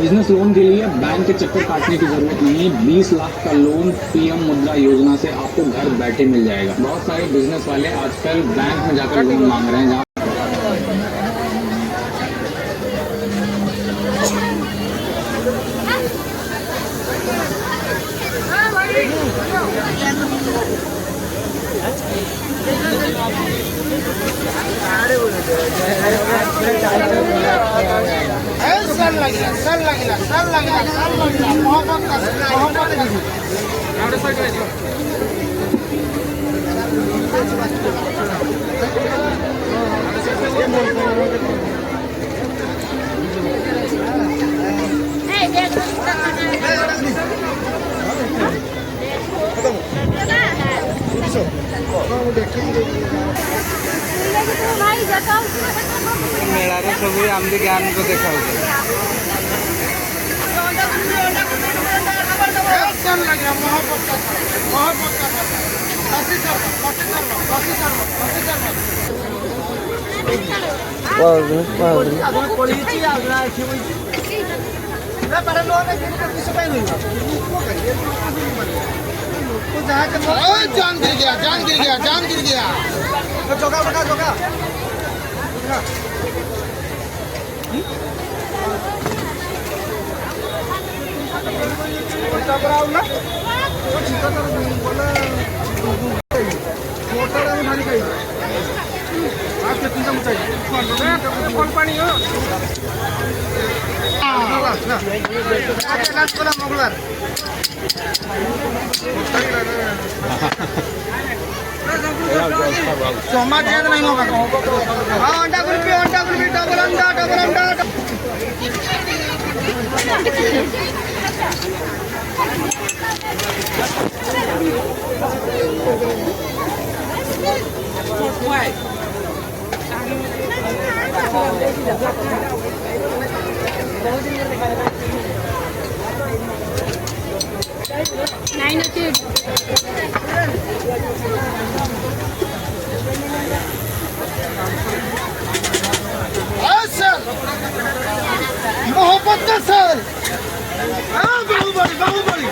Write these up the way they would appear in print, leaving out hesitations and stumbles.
Business loan के लिए bank के चक्कर काटने की जरूरत नहीं है। 20 लाख का लोन पीएम मुद्रा योजना से आपको घर बैठे मिल जाएगा। बहुत सारे बिजनेस वाले आजकल बैंक में जाकर लोन मांग रहे हैं, जहाँ मेलार सब आमदी ज्ञान को देखा जान गिर गया, जान गिर गया, जान गिर गया। चौका बका चौका पानी हो मोगलार चौमा चेंज नहीं होगा। हाँ अंडा कुल्फी डबल अंडा मोहब्बत का सर बाहुबली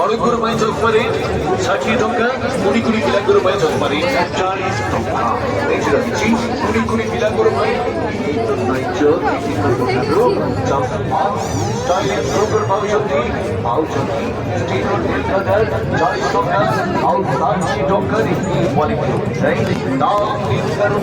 मणिपुर में चौकमारी 60 टंका 20 पिलांगर में चौकमारी 40 टंका देखिए रखी 20 पिलांगर में नाइचर स्टाइलिश ब्रोकर पाउचंती स्टीकर कलर 40 टंका और 60 टंका री क्वालिटी राइट नाउ क्लिक करो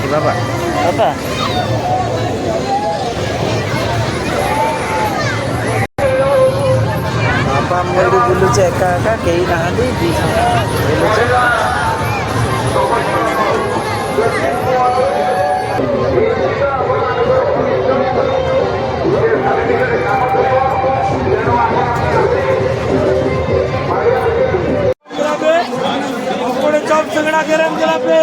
Bapak. Apa? Apa mau dulu cek kakak kayak nanti di dulu cek. चौक सगड़ा के रंग जला पे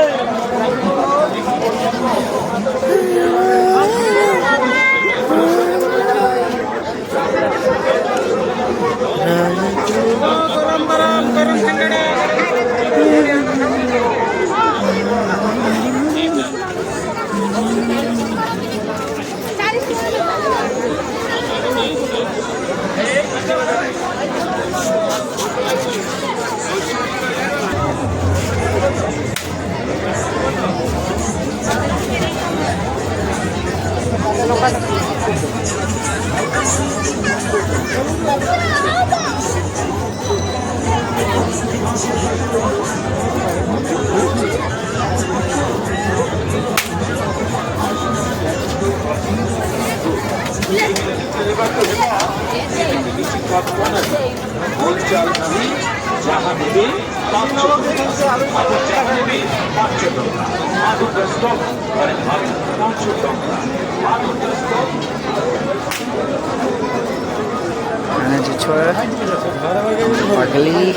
Pagli.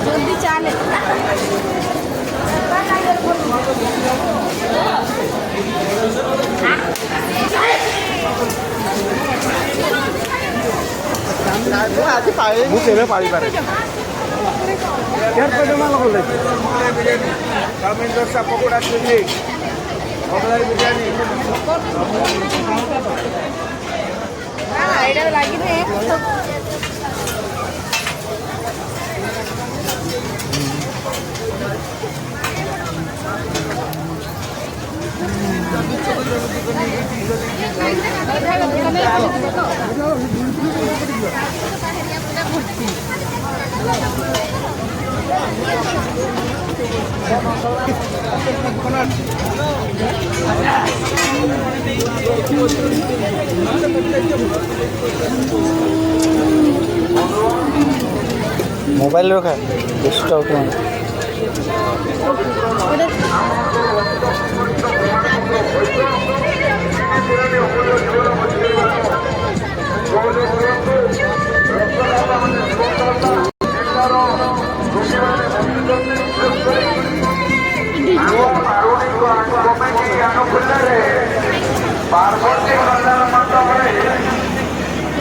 जल्दी चाले ମୁଁ କେବେ ପାଳିପାରେ ଚାଉମିନ ଦୋସା ପକୋଡ଼ା ଚିଲି ମୋଗলাই ବିରିୟାନୀ ଏଇଟା ଲାଗିଲେ मोबाइल रखा बेस्ट आउट पार्वती कल्याण मंडपरे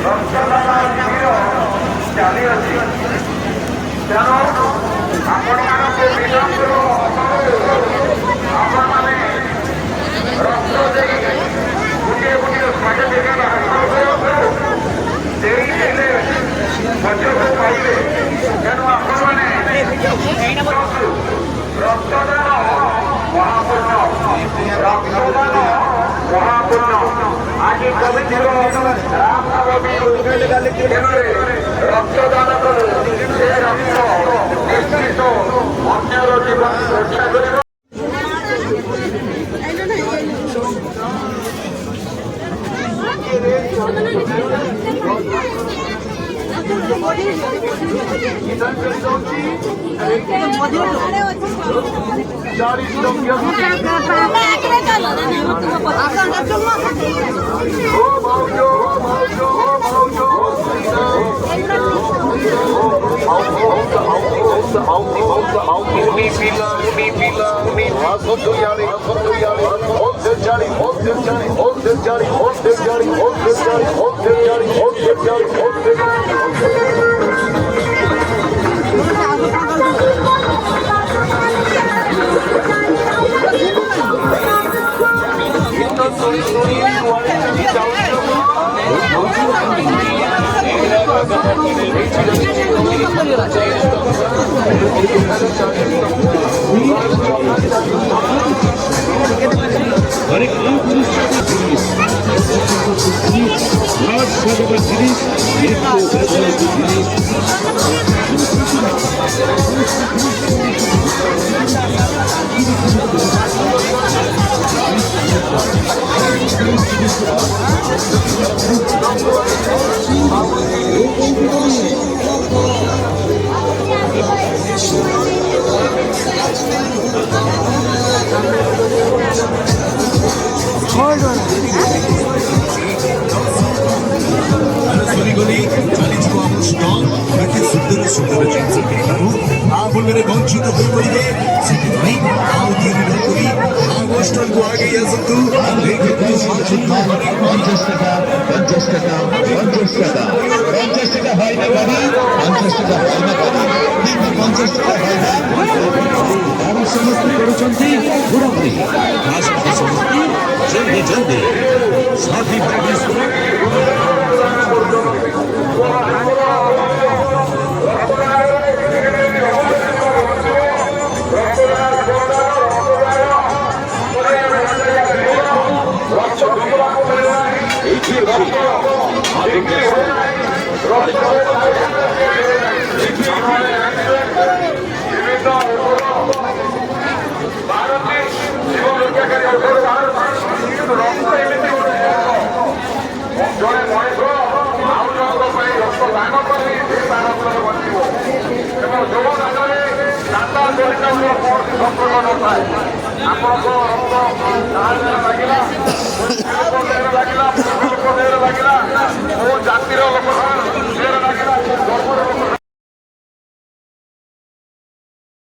रक्तदान शिविर चाली अछि तेणु आपणମାନଙ୍କୁ ବିନମ୍ର ଆପଣମାନେ ରକ୍ତ ଦେଇ ଗୋଟିଏ ଗୋଟିଏ ସାର୍ଟିଫିକେଟ୍ ହାସଲ କରନ୍ତୁ ଦେଇଦେଲେ ବଞ୍ଚକୁ ପାଇବେ ତେଣୁ ଆପଣମାନେ ରକ୍ତଦାନ ମହାପୂର୍ଣ୍ଣ ରକ୍ତଦାନ ମହାପୂର୍ଣ୍ଣ ଆଜି କମିଟିର ରାମନବମୀ ରକ୍ତଦାନ କରୁ ସେ ରକ୍ତ ନିଶ୍ଚିତ ଅନ୍ୟର ଜୀବନ ରକ୍ଷା କରିବ। ସୁନ୍ଦର ଜିନିଷ କିଣିବାରୁ ଆ ଫଳରେ ବଞ୍ଚିତ ହୋଇପାରିବେ। ସେଥିପାଇଁ ଆଉ ଧୀରେ କରି ଅଗଷ୍ଟକୁ ଆଗେଇ ଆସନ୍ତୁ। 50 টাকা হয় না গাড়ি, 50 টাকা হয় না গাড়ি, কিন্তু 50 টাকা হয় না গাড়ি ସମସ୍ତେ କରୁଛନ୍ତି ପୁରାପୁରି ଖାସ୍ ସମସ୍ତେ ଜଲ୍ଦି ଜଲ୍ଦି ସାଥୀ ଜଣେ ମଣିଷ ଆଉ ଜଣଙ୍କ ପାଇଁ ରକ୍ତ ଦାନ କରି ସେ ଦାନ ଫଳରେ ବଞ୍ଚିବ ଏବଂ ଯୋଗ ଦାନରେ ଦାତା ସହିତ କୌଣସି ସମ୍ପର୍କ ନଥାଏ। ଆପଣଙ୍କ ରକ୍ତ ସାହାଯ୍ୟରେ ଲାଗିଲା, ଦେହରେ ଲାଗିଲା, ଦେହରେ ଲାଗିଲା, କୋଉ ଜାତିର ଲୋକ